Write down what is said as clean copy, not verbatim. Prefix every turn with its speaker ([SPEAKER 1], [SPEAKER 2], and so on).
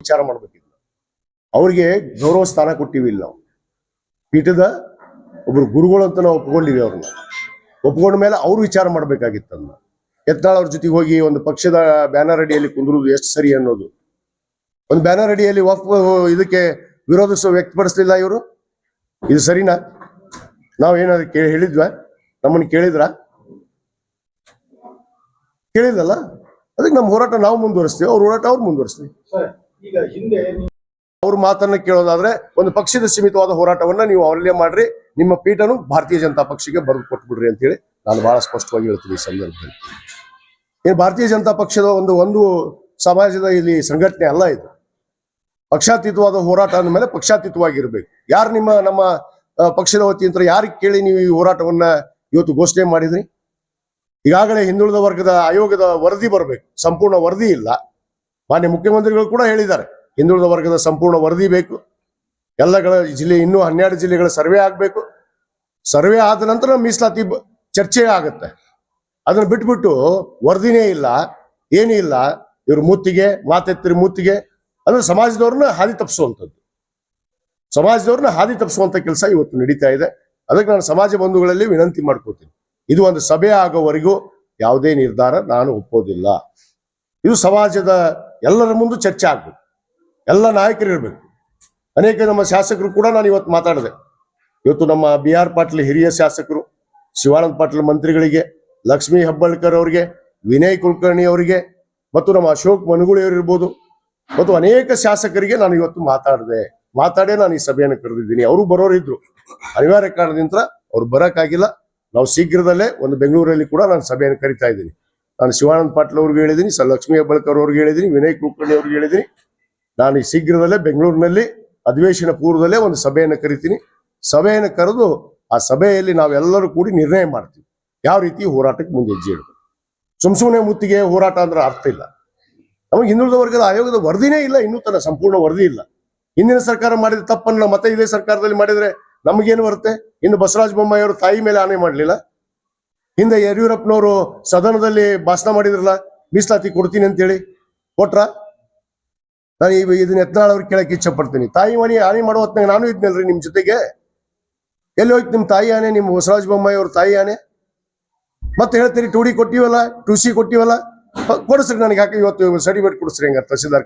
[SPEAKER 1] ವಿಚಾರ ಮಾಡ್ಬೇಕಿಲ್ಲ. ಅವ್ರಿಗೆ ಗೌರವ ಸ್ಥಾನ ಕೊಟ್ಟಿವಿಲ್ಲ ನಾವು. ಪೀಠದ ಒಬ್ರು ಗುರುಗಳು ಅಂತ ನಾವು ಒಪ್ಕೊಂಡಿವಿ. ಅವ್ರನ್ನ ಒಪ್ಕೊಂಡ ಮೇಲೆ ಅವ್ರು ವಿಚಾರ ಮಾಡ್ಬೇಕಾಗಿತ್ತನ್ನ. ಯತ್ನಾಳ್ ಅವ್ರ ಜೊತೆಗೆ ಹೋಗಿ ಒಂದು ಪಕ್ಷದ ಬ್ಯಾನರ್ ಅಡಿಯಲ್ಲಿ ಕುಂದ್ರುದು ಎಷ್ಟು ಸರಿ ಅನ್ನೋದು. ಒಂದು ಬ್ಯಾನರ್ ಅಡಿಯಲ್ಲಿ ಇದಕ್ಕೆ ವಿರೋಧ ವ್ಯಕ್ತಪಡಿಸ್ಲಿಲ್ಲ ಇವರು. ಇದು ಸರಿನಾ? ನಾವೇನಾದ್ರು ಹೇಳಿದ್ವಾ? ನಮ್ಮನ್ನು ಕೇಳಿಲ್ಲಲ್ಲ. ಅದಕ್ಕೆ ನಮ್ಮ ಹೋರಾಟ ನಾವು ಮುಂದುವರಿಸ್ತೀವಿ, ಅವ್ರ ಹೋರಾಟ ಅವ್ರು ಮುಂದುವರಿಸ್ತೀವಿ.
[SPEAKER 2] ಈಗ ಹಿಂದೆ
[SPEAKER 1] ಅವ್ರ ಮಾತನ್ನ ಕೇಳೋದಾದ್ರೆ ಒಂದು ಪಕ್ಷದ ಸೀಮಿತವಾದ ಹೋರಾಟವನ್ನ ನೀವು ಅವರಲ್ಲೇ ಮಾಡ್ರಿ, ನಿಮ್ಮ ಪೀಠನು ಭಾರತೀಯ ಜನತಾ ಪಕ್ಷಕ್ಕೆ ಬರೆದು ಕೊಟ್ಬಿಡ್ರಿ ಅಂತ ಹೇಳಿ ನಾನು ಬಹಳ ಸ್ಪಷ್ಟವಾಗಿ ಹೇಳ್ತೀನಿ ಈ ಸಂದರ್ಭದಲ್ಲಿ. ಏನು ಭಾರತೀಯ ಜನತಾ ಪಕ್ಷದ ಒಂದು ಸಮಾಜದ ಇಲ್ಲಿ ಸಂಘಟನೆ ಅಲ್ಲ ಇದು. ಪಕ್ಷಾತೀತವಾದ ಹೋರಾಟ ಅಂದಮೇಲೆ ಪಕ್ಷಾತೀತವಾಗಿರ್ಬೇಕು. ಯಾರು ನಮ್ಮ ಪಕ್ಷದ ವತಿಯಿಂದ ಯಾರಿಗೆ ಕೇಳಿ ನೀವು ಈ ಹೋರಾಟವನ್ನ ಇವತ್ತು ಘೋಷಣೆ ಮಾಡಿದ್ರಿ? ಈಗಾಗಲೇ ಹಿಂದುಳಿದ ವರ್ಗದ ಆಯೋಗದ ವರದಿ ಬರಬೇಕು, ಸಂಪೂರ್ಣ ವರದಿ ಇಲ್ಲ. ಮಾನ್ಯ ಮುಖ್ಯಮಂತ್ರಿಗಳು ಕೂಡ ಹೇಳಿದ್ದಾರೆ, ಹಿಂದುಳಿದ ವರ್ಗದ ಸಂಪೂರ್ಣ ವರದಿ ಬೇಕು. ಎಲ್ಲಗಳ ಜಿಲ್ಲೆ ಇನ್ನೂ 12 ಜಿಲ್ಲೆಗಳ ಸರ್ವೆ ಆಗ್ಬೇಕು. ಸರ್ವೆ ಆದ ನಂತರ ಮೀಸಲಾತಿ ಚರ್ಚೆ ಆಗುತ್ತೆ. ಅದನ್ನ ಬಿಟ್ಬಿಟ್ಟು ವರದಿನೇ ಇಲ್ಲ, ಏನೂ ಇಲ್ಲ. ಇವ್ರ ಮಾತೆತ್ತಿರಿ ಮೂತಿಗೆ ಅಂದ್ರೆ ಸಮಾಜದವ್ರನ್ನ ಹಾದಿ ತಪ್ಪಿಸುವಂತ ಕೆಲಸ ಇವತ್ತು ನಡೀತಾ ಇದೆ. ಅದಕ್ಕೆ ನಾನು ಸಮಾಜ ಬಂಧುಗಳಲ್ಲಿ ವಿನಂತಿ ಮಾಡ್ಕೋತೀನಿ, ಇದು ಒಂದು ಸಭೆ ಆಗೋವರೆಗೂ ಯಾವುದೇ ನಿರ್ಧಾರ ನಾನು ಒಪ್ಪೋದಿಲ್ಲ. ಇದು ಸಮಾಜದ ಎಲ್ಲರ ಮುಂದೆ ಚರ್ಚೆ ಆಗ್ಬೇಕು, ಎಲ್ಲ ನಾಯಕರು ಇರ್ಬೇಕು. ಅನೇಕ ನಮ್ಮ ಶಾಸಕರು ಕೂಡ ನಾನು ಇವತ್ತು ಮಾತಾಡಿದೆ. ಇವತ್ತು ನಮ್ಮ BR ಪಾಟೀಲ್ ಹಿರಿಯ ಶಾಸಕರು, ಶಿವಾನಂದ ಪಾಟೀಲ್ ಮಂತ್ರಿಗಳಿಗೆ, ಲಕ್ಷ್ಮೀ ಹೆಬ್ಬಾಳ್ಕರ್ ಅವರಿಗೆ, ವಿನಯ್ ಕುಲಕರ್ಣಿ ಅವರಿಗೆ ಮತ್ತು ನಮ್ಮ ಅಶೋಕ್ ಮನಗೂಳಿಯವರು ಇರ್ಬೋದು, ಮತ್ತು ಅನೇಕ ಶಾಸಕರಿಗೆ ನಾನು ಇವತ್ತು ಮಾತಾಡೇ ನಾನು ಈ ಸಭೆಯನ್ನು ಕರೆದಿದ್ದೀನಿ. ಅವರು ಬರೋರಿದ್ರು, ಅನಿವಾರ್ಯ ಕಾರಣದಿಂದ ಅವ್ರು ಬರೋಕ್ಕಾಗಿಲ್ಲ. ನಾವು ಶೀಘ್ರದಲ್ಲೇ ಒಂದು ಬೆಂಗಳೂರಲ್ಲಿ ಕೂಡ ನಾನು ಸಭೆಯನ್ನು ಕರಿತಾ ಇದ್ದೀನಿ. ನಾನು ಶಿವಾನಂದ ಪಾಟೀಲ್ ಅವ್ರಿಗೆ ಹೇಳಿದ್ದೀನಿ, ಲಕ್ಷ್ಮೀ ಹೆಬ್ಬಾಳ್ಕರ್ ಅವ್ರಿಗೆ ಹೇಳಿದ್ದೀನಿ, ವಿನಯ್ ಕುಲಕರ್ಣಿ ಅವ್ರಿಗೆ ಹೇಳಿದ್ದೀನಿ. ನಾನು ಈ ಶೀಘ್ರದಲ್ಲೇ ಬೆಂಗಳೂರಿನಲ್ಲಿ ಅಧಿವೇಶನ ಪೂರ್ವದಲ್ಲೇ ಒಂದು ಸಭೆಯನ್ನು ಕರಿತೀನಿ. ಸಭೆಯನ್ನು ಕರೆದು ಆ ಸಭೆಯಲ್ಲಿ ನಾವೆಲ್ಲರೂ ಕೂಡಿ ನಿರ್ಣಯ ಮಾಡ್ತೀವಿ ಯಾವ ರೀತಿ ಹೋರಾಟಕ್ಕೆ ಮುಂದೆ ಹೆಜ್ಜೆ ಇಡಬೇಕು. ಸುಮ್ಮನೆ ಮುತ್ತಿಗೆ ಹೋರಾಟ ಅಂದ್ರೆ ಅರ್ಥ ಇಲ್ಲ. ನಮಗೆ ಹಿಂದುಳಿದ ವರ್ಗದ ಆಯೋಗದ ವರದಿನೇ ಇಲ್ಲ, ಇನ್ನೂ ತನ್ನ ಸಂಪೂರ್ಣ ವರದಿ ಇಲ್ಲ. ಹಿಂದಿನ ಸರ್ಕಾರ ಮಾಡಿದ ತಪ್ಪನ್ನು ಮತ್ತೆ ಇದೇ ಸರ್ಕಾರದಲ್ಲಿ ಮಾಡಿದ್ರೆ ನಮಗೇನು ಬರುತ್ತೆ? ಇನ್ನು ಬಸವರಾಜ ಬೊಮ್ಮಾಯಿ ಅವರು ತಾಯಿ ಮೇಲೆ ಆಣೆ ಮಾಡಲಿಲ್ಲ. ಹಿಂದೆ ಯಡಿಯೂರಪ್ಪನವರು ಸದನದಲ್ಲಿ ಭಾಷಣ ಮಾಡಿದ್ರಲ್ಲ, ಮೀಸಲಾತಿ ಕೊಡ್ತೀನಿ ಅಂತೇಳಿ, ಕೊಟ್ರ? ನಾನು ಇದನ್ನ ಯತ್ನಾಳ್ ಅವ್ರಿಗೆ ಕೇಳಕ್ಕೆ ಇಚ್ಛೆ ಪಡ್ತೀನಿ. ತಾಯಿ ಮನೆ ಆಣೆ ಮಾಡೋ ಹೊತ್ನಾಗ ನಾನು ಇದ್ನಲ್ರಿ ನಿಮ್ ಜೊತೆಗೆ. ಎಲ್ಲಿ ಹೋಯ್ತು ನಿಮ್ಮ ತಾಯಿ ಆನೆ, ನಿಮ್ಮ ಬಸವರಾಜ ಬೊಮ್ಮಾಯಿ ಅವ್ರ ತಾಯಿ ಆನೆ? ಮತ್ತೆ ಹೇಳ್ತೀರಿ 2D ಕೊಟ್ಟಿವಲ್ಲ, 2C ಕೊಟ್ಟಿವಲ್ಲ, ಕೊಡಿಸ್ರಿ ನನಗೆ. ಯಾಕೆ ಇವತ್ತು ಸರ್ಟಿಫಿಕೇಟ್ ಕೊಡಿಸ್ರಿ ಹಂಗ ತಹಸೀಲ್ದಾರ್